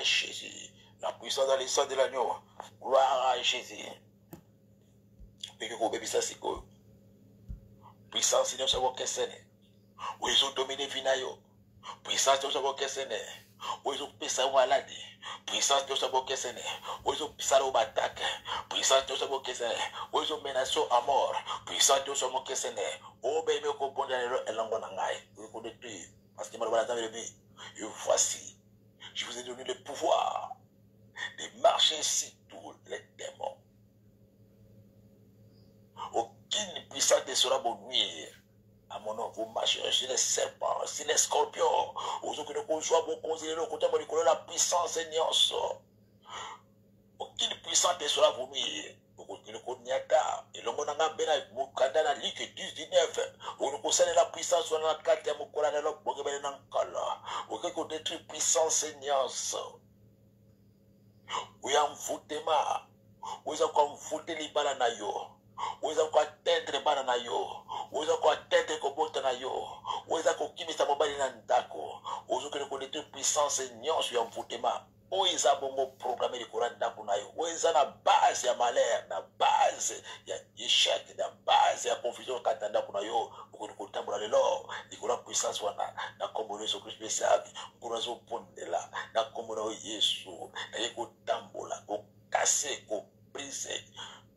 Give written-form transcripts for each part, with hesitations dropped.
Jésus. La puissance dans les sangs de l'agneau. Gloire à Jésus. Et que vous bébé ça c'est quoi? Puissance Seigneur sur vos questions. Où ils ont dominé Vinayo. Puissance Seigneur sur vos questions. Où ils ont pissé au maladie. Puissance Seigneur sur vos questions. Où ils ont pissé au attaque. Puissance Seigneur sur vos questions. Où ils ont menacé à mort. Puissance Seigneur sur vos questions. Oh bébé qu'on pond dans le langue nangai. Vous connaissez parce que malheureusement dans le vie. Et voici, je vous ai donné le pouvoir de marcher sur tous les démons. Aucune puissance ne sera vous nuire. À mon nom, vous marcherez sur les serpents, sur les scorpions. Aujourd'hui, que nous soyons vos conseillers, la puissance Seigneur. Aucune puissance ne sera vous nuire. Et l'homme n'a pas bien mukanda na ligue 19. On concerne la puissance sur la carte de Mukura de l'homme. On peut détruire puissance Seigneur. Oui, en foutema. Oui, en fouté les bananayo. Oui, en atteindre bananayo. Oui, en atteindre kobotanayo. Oui, en kimisa mobile nandako. Oui, on détruire puissance Seigneur sur en foutema. Oiza bongo programme de Coran d'akunayo. Oiza na base ya malheur, na base ya échec, na base ya confusion katanda kunayo. Ukuri tambula lelo, ikura puissance wana na kombo Yesu Kristo besabi. Ukura zo pondela na kombo na Yesu. Na yeko tambula, ko kase, ko brise.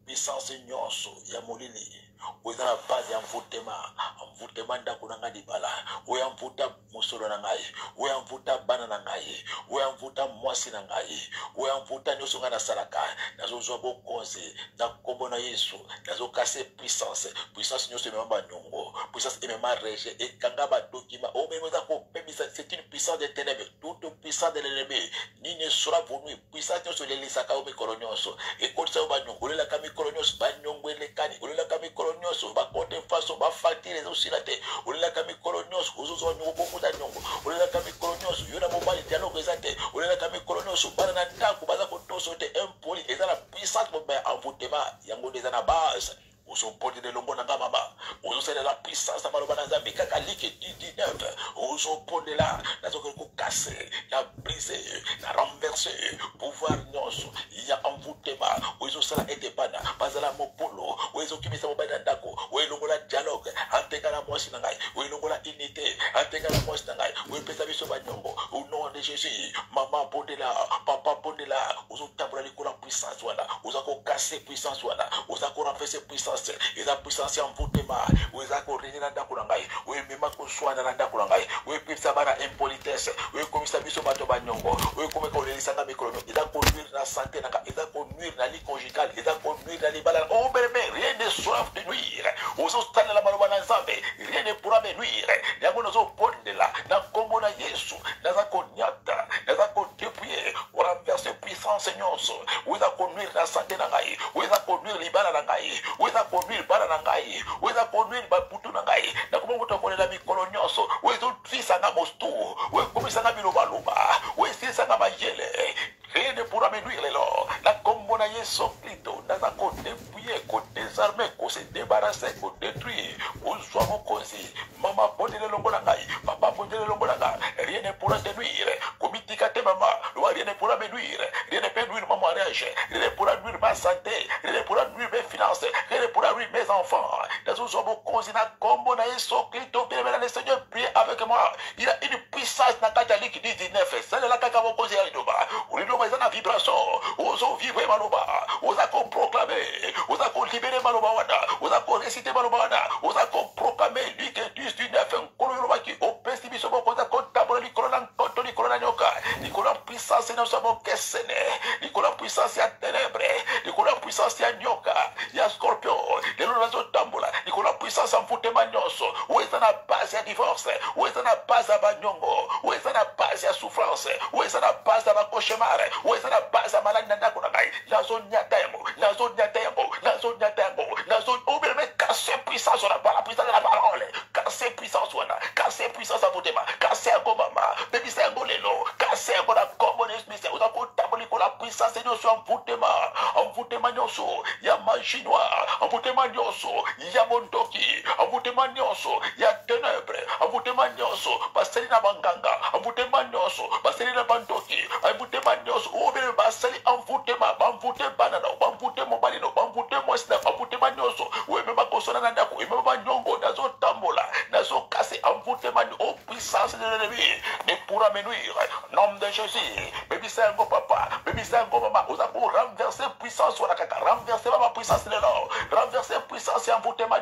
Puissance nyonso ya molili. Oiza na base ya mvutema ndakunanga dibala. Oya mvuta musoro na ngai. Oya mvuta bana na ngai. Oya mvuta mwasi na ngai. Oya mvuta nyoso nga na salaka. Nazo zwa bokonzi. Na kombo na Yesu. Nazo kase puissance. Puissance nyoso emema nyongo. Puissance emema reje. Ekanga ba dokima. O memeza ko pemisa. C'est une puissance des ténèbres. Toute puissance de l'ennemi. Ni ne sera pour nous. Puissance nyoso lelisaka o mikoro nyonso. Ekolisa o ba nyongo. Olela ka mikoro nyonso. Ba nyongo elekani. Olela ka mikoro nyonso. Ba kote faso. Ba fatire aussi la tête. Olela ka mikoro nyonso. Ozozo nyongo bokuta nyongo. Olela ka mikoro nyonso. Yona mobali dialogue ezate. Olela ka mikoro nyonso. Bana na ndako baza kotoso te impoli. Eza la puissance mo ba envoûtement. Yango deza na base. Ozo porte de lombo na mama. Ozo c'est la puissance na maloba na Nzambe kaka like 19. Ozo porte là. Nazo ko casser, la briser, la renverser. Pouvoir nyonso. Il y a envoûtement. Ozo sala etepana. Bazala mopolo. Ozo kimisa mobali na ndako. Ozo la dialogue. Anteka la mwasi na ngai. Ozo la unité. Anteka la mwasi na ngai. Ozo pesa biso banyongo. Au nom de Jésus. Maman pondela. Papa pondela. Ozo tabula likula puissance wana. Ozo ko casser puissance wana. Ozo ko renverser puissance. Et la puissance en voûtement. Ozo ko régner na ndako na ngai. Ozo mema ko soigner na ndako na ngai. Ozo pesa bana impolitesse. Ozo komisa biso bato banyongo. Ozo komeka lelisanga mikolo. Il a conduire la santé na il a conduire la vie conjugale. Il a conduire la libala. Oh bébé, rien ne sera de nuire. Ozo stana la maloba na Nzambe. Rien ne pourra me nuire. Yango nozo pondela. Na kombo na Yesu. Naza ko nyata. Naza ko dépouiller. Pour renverser puissance nyonso. Ozo conduire la santé na ngai. Ozo conduire libala na ngai. Ozo conduire bala na ngai. Ozo conduire baputu na ngai. Na kombo to kolela mikolo nyonso. Ozo twisanga mostu. Ozo komisanga biloba loba. Ozo twisanga mayele. Rien ne pourra me nuire lelo. La kombo na Yesu Kristo. Naza ko dépouiller, ko désarmer, ko se débarrasser, ko détruire. Ozo mo kosi. Mama pondele longo na ngai. Papa pondele longo na ngai. Rien ne pourra te nuire. Komitika te mama. Rien ne pourra me nuire. Rien ne peut nuire mon mariage. Rien ne pourra nuire ma santé. Rien ne pourra nuire mes finances. Rien ne pourra nuire mes enfants. Dans un mo kosi na kombo na Yesu Kristo. Bien le Seigneur prie avec moi. Il a une puissance na catholique 19. C'est la kaka mo kosi ya idoba. Ulidoba eza na vibration. Ozo vivre maloba. Oza ko proclamer. Oza ko libérer maloba wana. Oza ko réciter maloba wana. Oza ko proclamer Luc 19. Nkolo yoba ki opesi biso mo koza ko tabula likolo na nkoto likolo na nyoka. Likolo puissance na sabo kesene. Likolo puissance ya ténèbres. Likolo puissance ya nyoka. Ya scorpion. Lelo nazo tambula. Likolo puissance en foutema nyonso. Oza na base ya divorce. Oza na base ya banyongo. Oza na base ya souffrance. Oza na base ya cauchemar. Oza na base ya malade na ndako na ngai. Nazo nyatemo. Nazo nyatemo. Nazo nyatemo. Nazo obelme casser puissance sur la puissance de la parole. Casser puissance wana. Casser puissance à foutema. Casser à mama. Baby c'est un golelo. Casser à la communiste. Oza ko tabuli ko la puissance de Dieu en foutema. En foutema nyonso. Ya magie noire. En foutema nyonso. Ya mondoki. En foutema nyonso. Ya ténèbres. En foutema nyonso. Pastelina banganga. En envoûtement nyonso basali na bandoki envoûtement nyonso obele basali envoûtement banvoûté banana banvoûté mobali no banvoûté mwasina envoûtement nyonso weme bakosona na ndako weme banyongo nazo tambola nazo casser envoûtement au puissance de l'ennemi ne pourra me nuire nom de Jésus baby sango papa baby sango mama oza pour renverser puissance wana kaka renverser ma puissance lelo renverser puissance envoûtement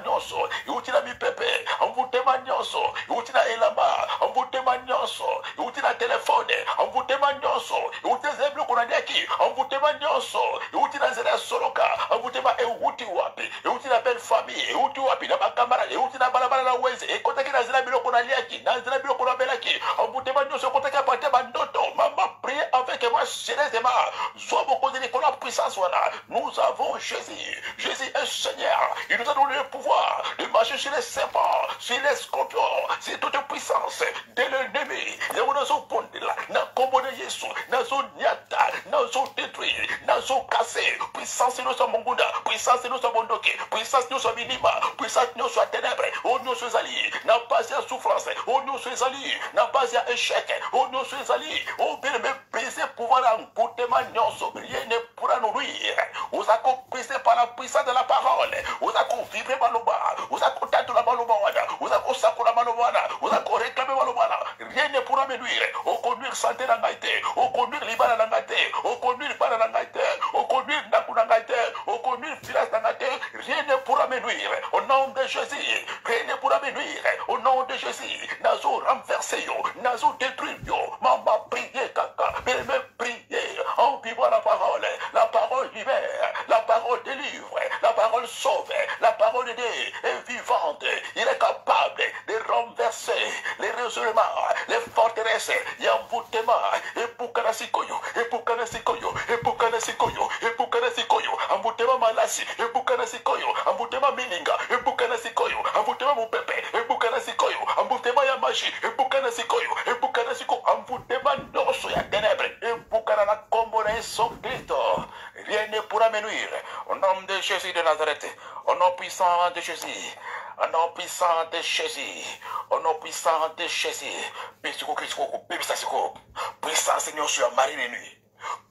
nyonso iutina mipepe envoûtement nyonso iutina elamba envoûtement nyonso iutina telefone envoûtement nyonso iutina zeblo kunanyaki envoûtement nyonso iutina zela soloka envoûtement euti wapi iutina belle famille euti wapi na bakamara iutina balabala na weze ekotaki na zela biloko na liaki na zela biloko na belaki envoûtement nyonso ekotaki apate bandoto mama priez avec moi sérieusement sois beaucoup de la puissance wana nous avons Jésus est Seigneur il nous a donné le pouvoir de marcher sur les serpents sur les scorpions sur toute puissance de l'ennemi nazo pondela na kombo de Yesu nazo nyata nazo détruire nazo casser puissance nous sommes mongunda puissance nous sommes bondoke puissance nous sommes minima puissance nous sommes ténèbres oh nous sommes alliés n'a pas à souffrance oh nous sommes alliés n'a pas à échec oh nous sommes alliés oh bien me briser pouvoir en côté magnoso rien ne pourra nous nuire vous a comprisé par la puissance de la parole vous a vibrer maloba vous a contact la maloba vous a consacré la maloba vous a réclamé maloba rien ne pourra me nuire au conduire santé dans gaité au conduire libana dans gaité au conduire bana dans gaité au conduire naku dans gaité au conduire finance dans gaité rien ne pourra me nuire au nom de Jésus rien ne pourra me nuire au nom de Jésus nazo renverser yo nazo détruire yo mama prier kaka mais me prier en vivant la parole libère la parole délivre la parole sauve la parole de Dieu est vivante il est capable de renverser les résolutions les forteresses il y a envoûtement et pukanasikoyo envoûtement malasi et pukanasikoyo envoûtement mininga et pukanasikoyo envoûtement mupepe et pukanasikoyo envoûtement ya magie et pukanasikoyo envoûtement noso ya ténèbres et pukana na kombo na Yesu Kristo rien ne pourra me nuire au nom de Jésus de Nazareth au nom puissant de Jésus au nom puissant de Jésus au nom puissant de Jésus puissance Seigneur sur la marine de nuit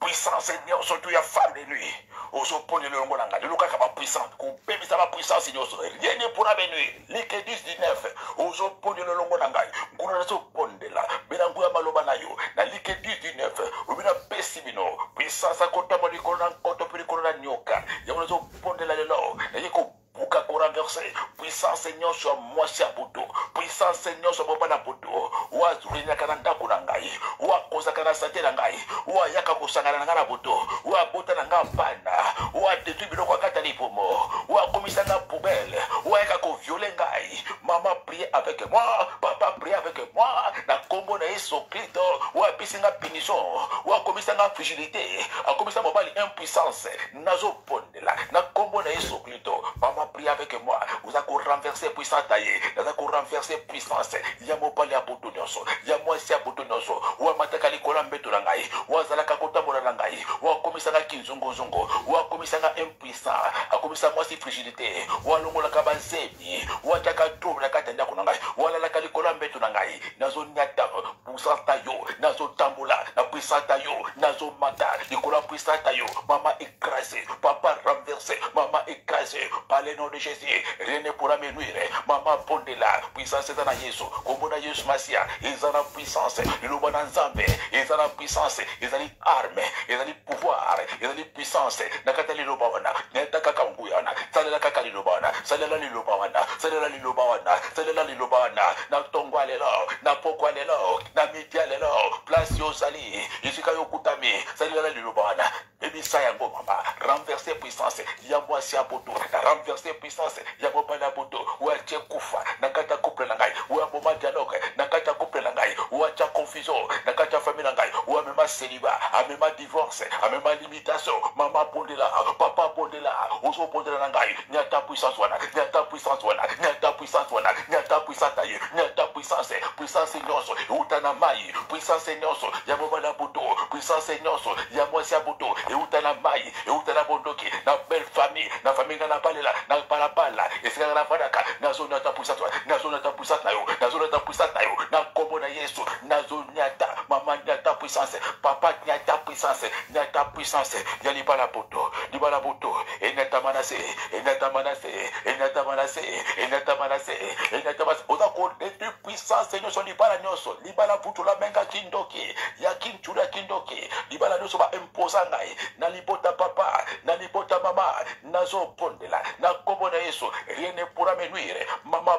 puissance Seigneur sur toute la femme de nuit ozopone le longo nanga luka kama puissante kupemisa ma puissance Seigneur rien ne pourra me nuire like 10-19 ozopone le longo nanga nguna zo pondela benangu ya maloba na yo na like 10-19 ubina pesimino puissance akota mo likona nkoto pelikona na nyoka ya zo pondela lelo na yeko buka ko renverser puissance Seigneur sur moi si abuto puissance Seigneur sur baba na buto wa zurina kana ndako na ngai wa koza kana sante na ngai wa yaka kusangana na ngana buto wa bota na ngapana wa détruire biloko kata lipomo wa komisa na poubelle wa yaka ko violer ngai mama priez avec moi papa priez avec moi na kombo na Yesu Kristo wa pisinga punition wa komisa na fragilité a komisa mobali impuissance nazo pondela na kombo na Yesu Kristo mama priez avec moi vous allez renverser puissance taillée vous allez renverser puissance ya mobali abuto nyonso ya mwasi abuto nyonso wa matakali kola mbeto na ngai wa zalaka kotambola na ngai wa komisa na kinzongo wa komisa na impuissant akomisa mwasi fragilité wa longola ka banzebi wa taka trouble na katenda ko na ngai wa la kali kola mbeto na ngai nazo nyata puissance tayo nazo tambola na puissance tayo nazo mata ikola puissance tayo mama écrasé papa renversé mama écrasé par le nom de Jésus rien ne pourra me nuire mama pondela puissance dans Yesu kombo na Yesu Masia ezana puissance liloba na Nzambe ezana puissance ezali arme ezali pouvoir ezali puissance nakata liloba wana netaka kanguyana salela kaka liloba wana salela liloba wana salela liloba wana salela liloba wana na tongwa lelo na pokwa lelo na mitia lelo place yo sali isika yo kutami salela liloba wana ebisa yango mama renverser puissance ya mwasi apoto na renverser puissance ya mobala apoto wa kufa nakata couple na ngai wa boma dialogue nakata couple na ngai wa cha confusion nakata famille na ngai wa mema célibat amema divorce amema limitation mama pondela papa pondela oso pondela na ngai nyata puissance wana nyata puissance wana nyata puissance wana nyata puissance taye nyata puissance puissance nyonso euta na mai, puissance nyonso ya moma na buto, puissance nyonso ya mwasi ya buto euta na mai, euta na bondoki na belle famille, na famille na balela na balabala esika na fadaka na zona ta puissance, na zona ta puissance na yo, na zona ta puissance na yo, na kombo na Yesu, na zona ta mama nyata puissance, papa nyata puissance ya libala buto enata manase oza ko de puissance nyonso libala nyonso, libala buto la menga kindoki ya kinchura kindoki, libala nyonso ba imposa ngai na libota papa na libota mama nazo pondela na kombo na Yesu, rien ne pourra me nuire. Mama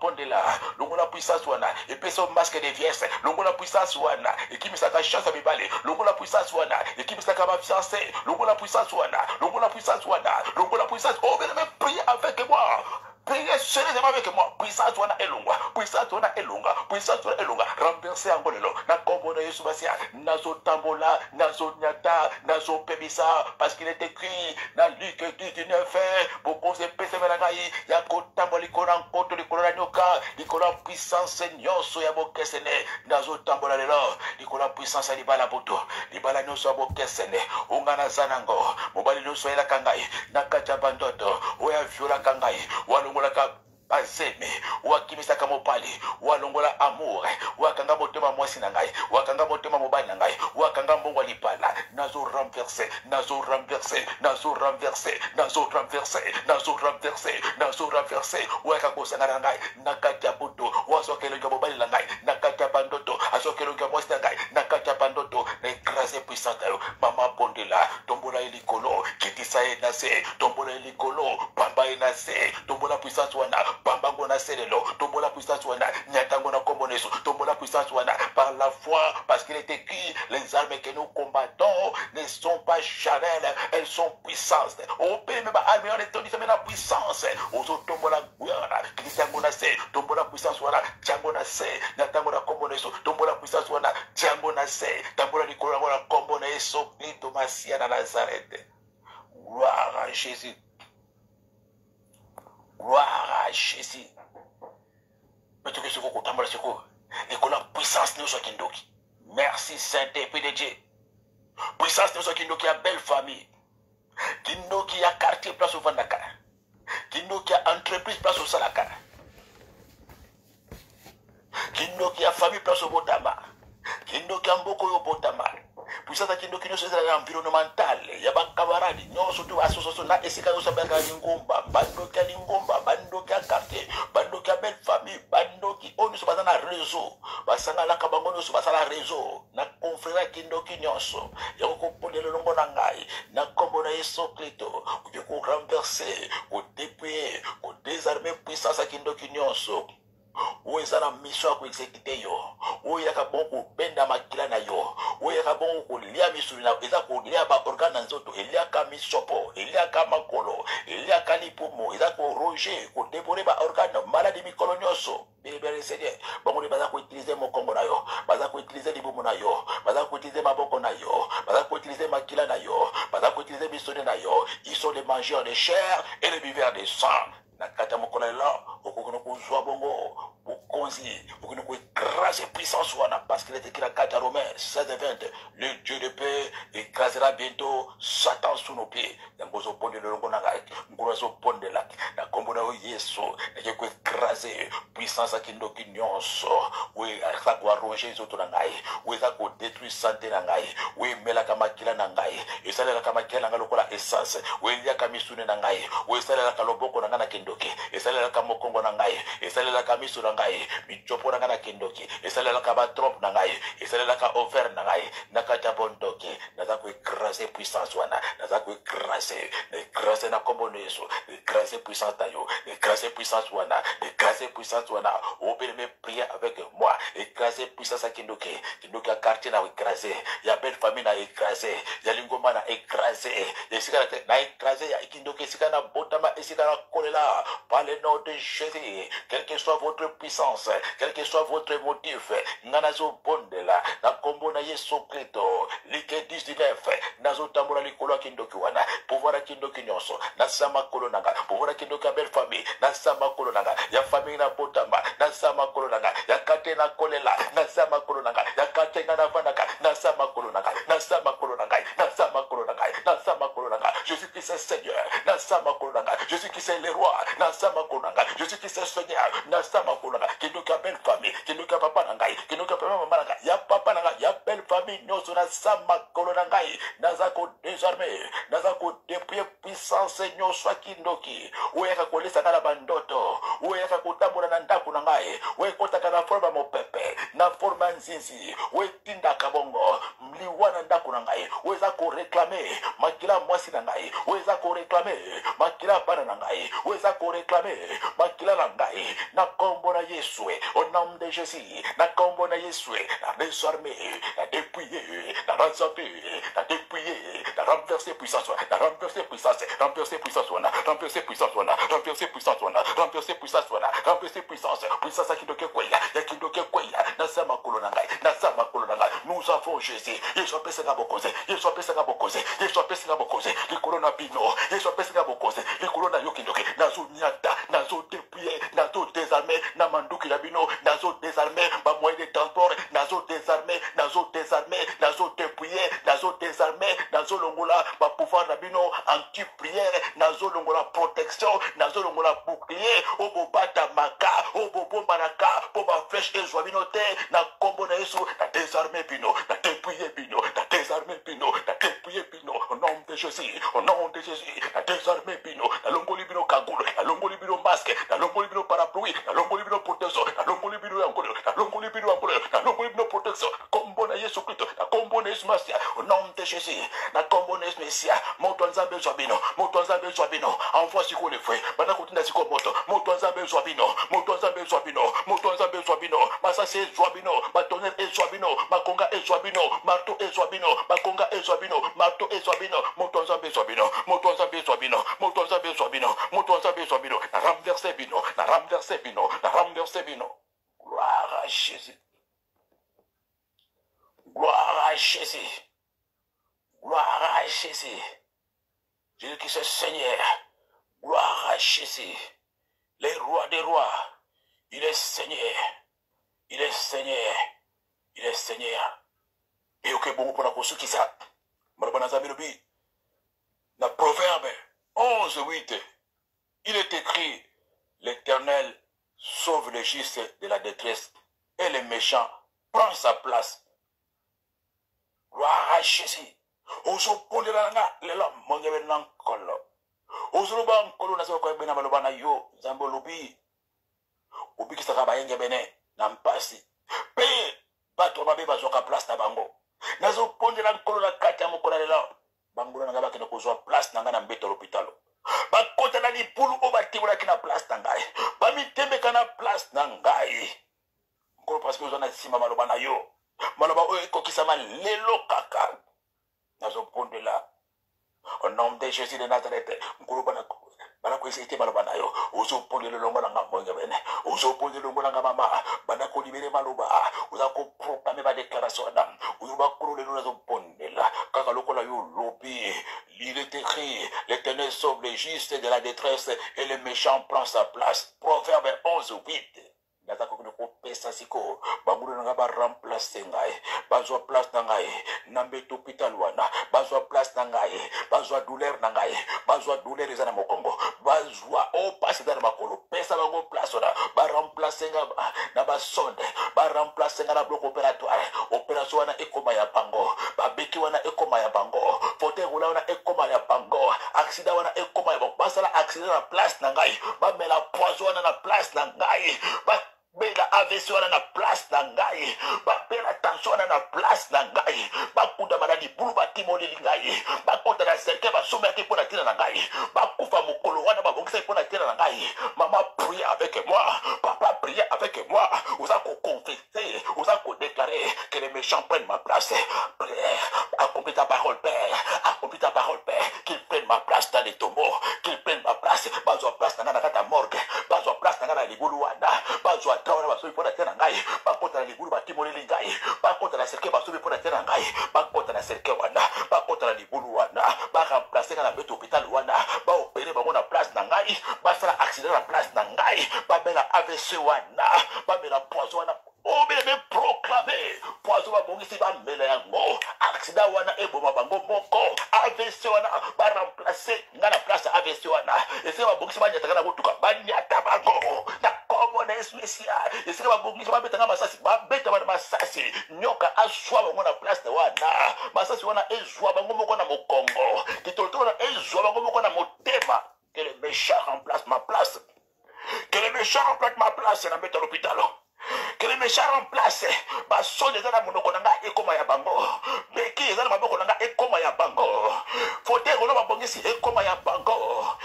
pondela longo la puissance wana epeso masque de vierge, longo la puissance wana ekimisaka chance mibale, longo la puissance wana ekimisaka ba fiancé, longo la puissance wana, longo la puissance wana, longo la puissance. Oh, venez me prier avec moi. Priez sérieusement avec moi. Puissance wana elonga, puissance wana elonga, puissance wana elonga. Renverser angolelo na kombo na Yesu basia, nazo tambola, nazo nyata, nazo pebisa, parce qu'il est écrit dans Luc 19 beaucoup se pese melangai ya kotambola likora nkoto likora nyoka, likora puissance nyonso ya bokesene, nazo tambola lelo, likora puissance ya libala boto, libala nyonso ya bokesene, ungana zanango, mobali nyonso ya kangai, nakacha bandoto, oya viola kangai, walongolaka bazeme, wakimisaka mopali, walongola amour, wakanga motema mwasi na ngai, wakanga motema mobali na ngai, wakanga mbongo lipala, nazo renverser, nazo renverser, nazo renverser, nazo renverser, nazo renverser, nazo renverser, waka kosanga na ngai, nakati ya buto, wasokelo ya mobali na ngai, nakati ya bandoto, asokelo ya mwasi na ngai, nakati ya bandoto, na écraser puissante yo, mama bondela, tombola elikolo, kitisa enase, tombola elikolo, pamba enase, tombola puissance wana, Bambango na selelo, tombola puissance wana, nyatango na komboneso, tombola puissance wana, par la foi, parce qu'il est écrit, les armes que nous combattons ne sont pas charnelles, elles sont puissantes. Au pays, mais armes, on est dit, mais la puissance, aux autres tombola guerra, kitango na se, tombola puissance wana, tiango na se, nyatango na komboneso, tombola puissance wana, tiango na se, tambola nikora wana komboneso, Cristo Masia na Nazareth. Gloire à Jésus. Gloire à Jésus. Mais tu sais quoi, tu sais quoi? Et que la puissance nous soit kindoki. Merci Saint-Esprit de Dieu. Puissance nous soit kindoki a belle famille. Kindoki a quartier place au Vandaka. Kindoki a entreprise place au Salaka. Kindoki a famille place au Botama. Kindoki a mboko yo Botama. Puissance kindoki nous soit environnemental. Yaba camarade, non surtout association na esika yo sabaka lingomba, bandoki a lingomba, bandoki a quartier, bandoki a belle famille, bandoki on se basa na réseau. Basanga la kabango nous basa na réseau. Na confrère kindoki nyonso. Yako pondele longo na ngai, na kombo na Yesu Kristo. Ko renverser, ko dépouiller, ko désarmer puissance kindoki nyonso. Oueza na mission ya kuexekite yo, oyo yaka bon kubenda makila na yo, oyo yaka bon kulia misuli na eza kulia ba organe na nzoto, eliaka misopo, eliaka makolo, eliaka lipumo, eza ko roger, ko débore ba organe maladi mikolo nyonso. Bébé Seigneur, bango baza ko utiliser mokongo na yo, baza ko utiliser libumu na yo, baza ko utiliser maboko na yo, baza ko utiliser makila na yo, baza ko utiliser misuli na yo. Ils sont les mangeurs de chair et les buveurs de sang. Nakata mokona la, okono ko zwa bongo, bokonzi, okono ko écraser puissance wana, parce qu'il est écrit à 4 Romains 16:20, le Dieu de paix écrasera bientôt Satan sous nos pieds. Yangozo ponde le longo nanga, ngozo ponde la, na kombo na Yesu, na ko écraser puissance akindo kinyonso, we asa ko arronger zoto na ngai, we asa ko détruire santé na ngai, we mela kama kila na ngai, esalela kama kila na lokola essence, we lia kama misune na ngai, we esalela kaloboko na ngana kindoki, esalela kama kongo na ngai, esalela kama misu na ngai, michopo na ngana kindoki, esalela kama trompe na ngai, esalela kama over na ngai, nakata bondoki, naza ko écraser puissance wana, naza ko écraser na kombo na Yesu, écraser puissance tayo, écraser puissance wana, écraser puissance wana. Vous pouvez me prier avec moi, écraser puissance à kindoki, kindoki a quartier na écraser, ya belle famille na écraser, ya lingoma na écraser, ya sika na écraser, ya kindoki sika na botama et sika na kolela, par le nom de Jésus, quelle que soit votre puissance, quel que soit votre motif, nanazo bondela, na kombo na Yesu Kristo, like 10 19 nazotambula likolo kindoki wana pouvoir kindoki nyonso nasama kolonanga pouvoir kindoki belle famille nasama kolonanga ya famille na potamba nasama kolonanga ya kate na kolela nasama kolonanga ya kate na vanaka nasama kolonanga nasama kolonanga nasama kolonanga nasama kolonanga Jésus qui est Seigneur nasama kolonanga Jésus qui est le roi nasama kolonanga Jésus qui est Seigneur nasama kolonanga kindoki belle famille kindoki papa nangai kindoki mama nangai ya papa nangai ya belle famille nyonso nasama kolonanga nazako désarmé nazako dépouiller puissance nyonso kindoki oyaka kolesa na bandoto oyaka kotambula na ndako na ngai oyekotaka na forma mopepe na forma nzinzi oyetindaka bongo mliwana ndako na ngai oyeza koreklame makila mwasi na ngai oyeza koreklame makila bana na ngai oyeza koreklame makila na ngai na kombo na Yesu au nom de Jésus na kombo na Yesu na désarmé na dépouiller na ransaper na dépouiller na renverser puissance na renverser puissance renverser puissance wana renverser puissance wana renverser puissance wana renverser puissance wana renverser puissance puissance kindoke kwela ya kindoke kwela na sama kolona ngai na sama kolona ngai nous avons Jésus Yesu apesaka bokoze Yesu apesaka bokoze Yesu apesaka bokoze likolona bino Yesu apesaka bokoze likolona yo kindoke nazo nyata nazo dépouiller nazo désarmer na manduki la bino nazo désarmer ba moyen de transport nazo désarmer nazo désarmer nazo dépouiller nazo désarmer nazo longola ba pouvoir na bino anti prière nazo longola protection nazo longola bouclier obobata maka obobomba naka po ba flèche ezwa bino te na kombo na Yesu na désarmer bino na dépouiller bino na désarmer bino na dépouiller bino au nom de Jésus au nom de Jésus na désarmer bino na longoli bino kagulu na longoli bino masque na longoli bino parapluie na longoli bino protection na longoli bino yankolo na longoli bino yankolo na longoli bino protection kombo na Yesu Kristo na kombo na Yesu Masia au nom de Jésus na kombo na Yesu Mesia moto nzambe zwabino moto nzambe zwabino envoie siko le feu bana kutinda siko moto nzambe zwabino moto nzambe zwabino moto nzambe zwabino masase zwabino batonel ezwabino makonga ezwabino marto ezwabino makonga ezwabino marto ezwabino moto nzambe zwabino moto nzambe zwabino moto nzambe zwabino moto nzambe zwabino na renverser bino na renverser bino na renverser bino gloire à Jésus gloire à Jésus gloire à Jésus Jésus qui est Seigneur gloire à Jésus les rois des rois il est Seigneur il est Seigneur il est Seigneur et ok bon pour la kosukisa marabana zamirobi na Proverbe 11:8 il est écrit l'Éternel sauve le juste de la détresse et le méchant prend sa place gloire à Jésus oso pondela nga lela mongebe nankolo oso ba nkolo na soko bena balobana yo zambo lobi ubikisa ka bayenge bene na mpasi pe bato babe bazoka place na bango nazo pondela nkolo na kati ya mokolo lela bangola nga bakena kozwa place na nga na mbeto l'hôpital bakota na lipulu o batibula kina place na ngai bamitembeka na place na ngai nkolo parce que ozana sima maloba na yo maloba oyo ekokisama lelo kaka nazo pondela au nom de Jésus de Nazareth nkolo bana ko essayer maloba na yo ozo pondela longo na ngambo bene ozo pondela longo na mama bana ko libérer maloba oza ko proclamer ba déclaration d'âme ozo ba ko lelo nazo pondela kaka lokola yo lobi il est écrit l'Éternel sauve les justes de la détresse et le méchant prend sa place Proverbe 11:8 Naza ko ko pesa siko bangulu nga ba remplacer ngai bazwa place na ngai na mbeto hôpital wana bazwa place na ngai bazwa douleur na ngai bazwa douleur ezana mokongo bazwa o passe dans makolo pesa bango place wana ba remplacer nga na ba sonde ba remplacer nga na bloc opératoire opération wana ekoma ya bango ba beki wana ekoma ya bango fauteuil roulant wana ekoma ya bango accident wana ekoma ya bango basala accident na place na ngai ba mela poison wana na place na ngai ba bela AVC wana na place na ngai bapela tension wana na place na ngai bakuda maladi bulu batimoleli ngai bakota na cercle basomaki mpo na tina na ngai bakufa mokolo wana babongisa mpo na tina na ngai mama prie avec moi papa prie avec moi oza koconfesser oza kodéclarer que les méchants prennent ma place prière accomplis ta parole père accomplis ta parole père qu'ils prennent ma place dans les tombeaux qu'ils prennent ma place bazwa place na nga na kata morgue bazwa place na nga na libulu wana bazwa trawana basoki mpo na tina na ngai bakota bakota na libulu batimoleli ngai bakota na cercle basobi mpo na te na ngai bakota na cercle wana bakota na libulu wana baremplace nga na beto hôpital wana baopere bango na place na ngai basala accident na place na ngai bamela AVC wana bamela poison wana obeleme proclame poison babongisi bamela yango accident wana eboma bango moko AVC wana baremplace nga na place ya AVC wana esika babongisi banyataka na motuka banyata bango na kombo na especial esika babongisi babetanga masasi babeta bana masasi nyoka aswa bango na place wana masasi wana ezwa bango moko na mokongo kitolotolo na ezwa bango moko na motema que le méchant remplace ma place que le méchant remplace ma place na meta l'hôpital que les méchants remplacent basonde eza na monoko na ngai ekoma ya bango beki eza na maboko na ngai ekoma ya bango fote kono babongisi ekoma ya bango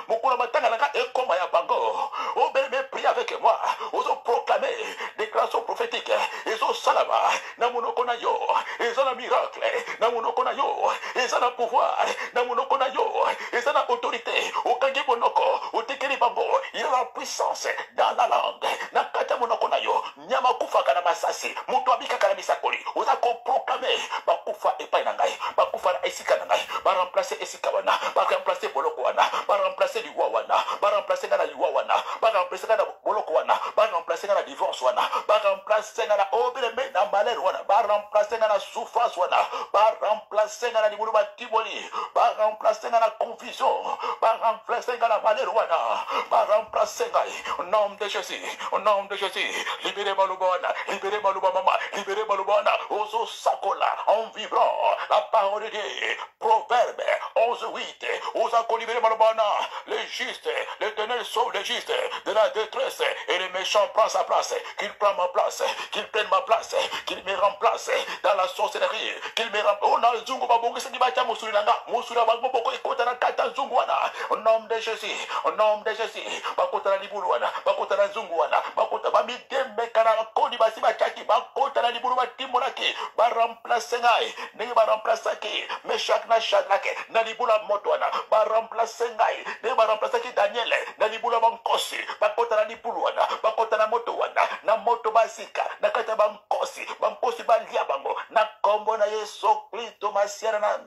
mokolo matanga na ngai ekoma ya bango obeleme prie avec moi ozo proclamer déclaration prophétique ezo salama na monoko na yo eza na miracle na monoko na yo eza na pouvoir na monoko na yo eza na autorité okangi monoko otekeli bango il y a la puissance dans la langue na kata monoko na yo nyama kufaka na masasi moto abikaka na misakoli oza koproclame bakufa epai na ngai bakufa na esika na ngai baremplace esika wana baremplace boloko wana baremplace liwa wana baremplace nga na liwa wana baremplace nga na boloko wana baremplace nga na divorce wana baremplace nga na obeleme na malheur wana baremplace nga na souffrance wana baremplace nga na libulu batimoli baremplace nga na confusion baremplace nga na malheur wana baremplace ngai au nom de Jésus, au nom de Jésus, libérez Malubana, libérez Malubama, libérez Malubana, Ozo Sakola, en vibrant la parole de Dieu, Proverbe 11:8, Osako libérez Malubana, les justes, l'Éternel sauve les justes de la détresse, et les méchants prennent sa place, qu'il prenne ma place, qu'il prenne ma place, qu'il me remplace dans la sorcellerie, qu'il me remplace, on a Zungu Babongi, c'est qui va être Moussulanga, Moussula Boko, Ekota na Kata Zunguana, au nom de Jésus, au nom de Jésus, Bakota na Libuluana, Bakota na Zunguana, Bakota Bamideme Kana Kodi Basi Bachaki, Bakota na Libulu Batimolaki, Baremplace Ngai, ne baremplace ki, Meshak na Shadrake, na Libula Motoana, Baremplace Ngai, ne baremplace ki Daniel, na Libula Bankosi, Bakota na Libuluana, Bakota na Motowana, na Moto Basika, na Kata Bankosi, Bankosi Balia Bango, na Kombo na Yesu Kristo Masiana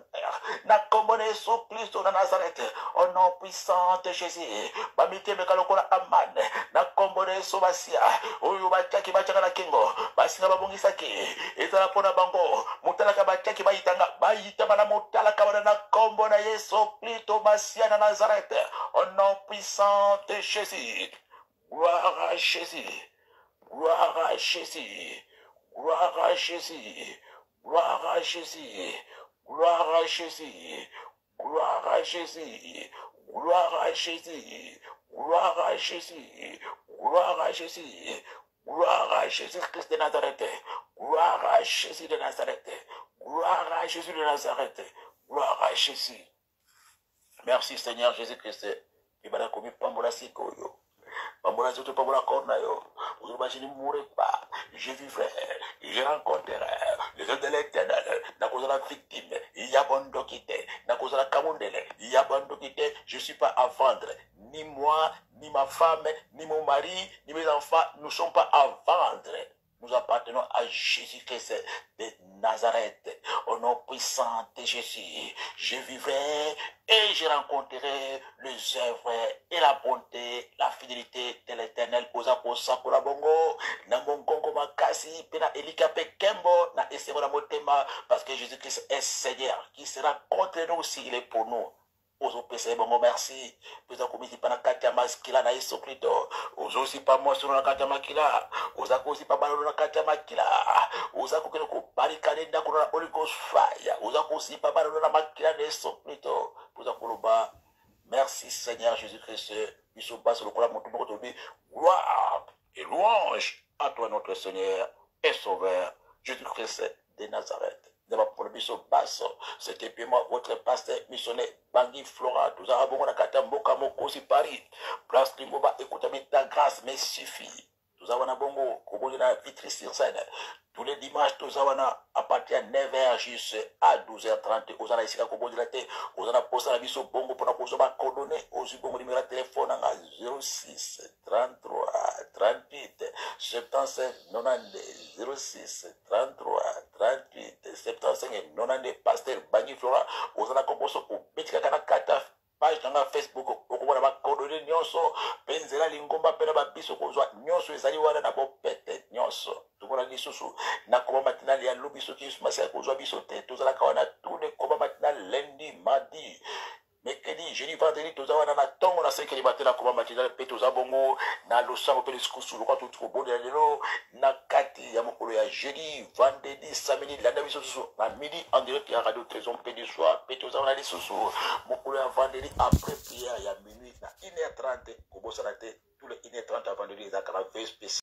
na Kombo na Yesu Kristo na Nazareth, au nom puissant de Jésus, Bamite Mekalokola Aman, na Kombo na Yesu Masia, Oyo Bachaki Bachaka na Kingo, Basinga Babongisaki, Ezala Pona Bango, Mutalaka Bachaki Bayitama na Mutalaka na Kombo na Yesu Kristo Masia na Nazareth, au nom puissant de Jésus. Gloire à Jésus, gloire à Jésus, gloire à Jésus, gloire à Jésus, gloire à Jésus, gloire à Jésus, gloire à Jésus, gloire à Jésus, gloire à Jésus, gloire à Jésus-Christ de Nazareth, gloire à Jésus de Nazareth, gloire à Jésus de Nazareth, gloire à Jésus. Merci Seigneur Jésus-Christ, qui m'a commis Pambola Sikoyo. Je vivrai, je rencontrerai les hommes de l'Éternel, n'a cause la victime, il y a bon doquité, n'a cause la camondele, il y a bon doquité, je ne suis pas à vendre, ni moi, ni ma femme, ni mon mari, ni mes enfants, nous ne sommes pas à vendre. Nous appartenons à Jésus-Christ de Nazareth. Au nom puissant de Jésus, je vivrai et je rencontrerai les œuvres et la bonté, la fidélité de l'Éternel. Oza pour la bongo, na mongongo makasi, pena elika pekembo, na esemo na motema, parce que Jésus-Christ est Seigneur, qui sera contre nous s'il est pour nous. Ozo pese bongo merci. Pesa komiti pana kati ya maskila na Yesu Kristo. Ozo aussi pas moi sur la kati ya makila. Oza ko aussi pas balo na kati ya makila. Oza ko kele ko barikade na ko na Holy Ghost fire. Oza ko aussi pas balo na makila na Yesu Kristo. Oza ko loba. Merci Seigneur Jésus-Christ. Biso bas le kola moto moko tobi. Gloire et louange à toi notre Seigneur et Sauveur Jésus-Christ de Nazareth. C'était puis moi, votre pasteur missionnaire Bangui Flora, tous arabes, on a Katamboka, Mokosi Paris, place Limoba, écoutez, ta grâce me suffit. Nous avons un bongo, Kobo de la Vitry sur scène. tous les dimanches tozawana à partir de 9h jusqu'à 12h30 ozana isika kobondela te ozana posa na biso bongo mpona kozwa bakodone ozwi bongo numéro ya telefone nanga 06 33 38 75 92 06 33 38 75 92 Pasteur Bangi Flora ozana komboso kobetika kana kata page nanga Facebook okobona bakodone nyonso penzela lingomba pena babiso kozwa nyonso ezali wana na bopete nyonso tukona lisusu na koba matinal ya lobi soki Yesu Masiya kozwa biso te tozalaka wana tous les koba matinal lundi mardi mercredi jeudi vendredi tozawana na tongo na 5 libaté na koba matinal pe tozabongo na losango pe lisikusu lokwa tuti kobondela lelo na kati ya mokolo ya jeudi vendredi samedi landa biso susu na midi en direct ya radio Trésor pe du soir pe tozawana lisusu mokolo ya vendredi après prière ya minuit na 1h30 kobosana te tous les 1h30 à vendredi ezaka na veille spéciale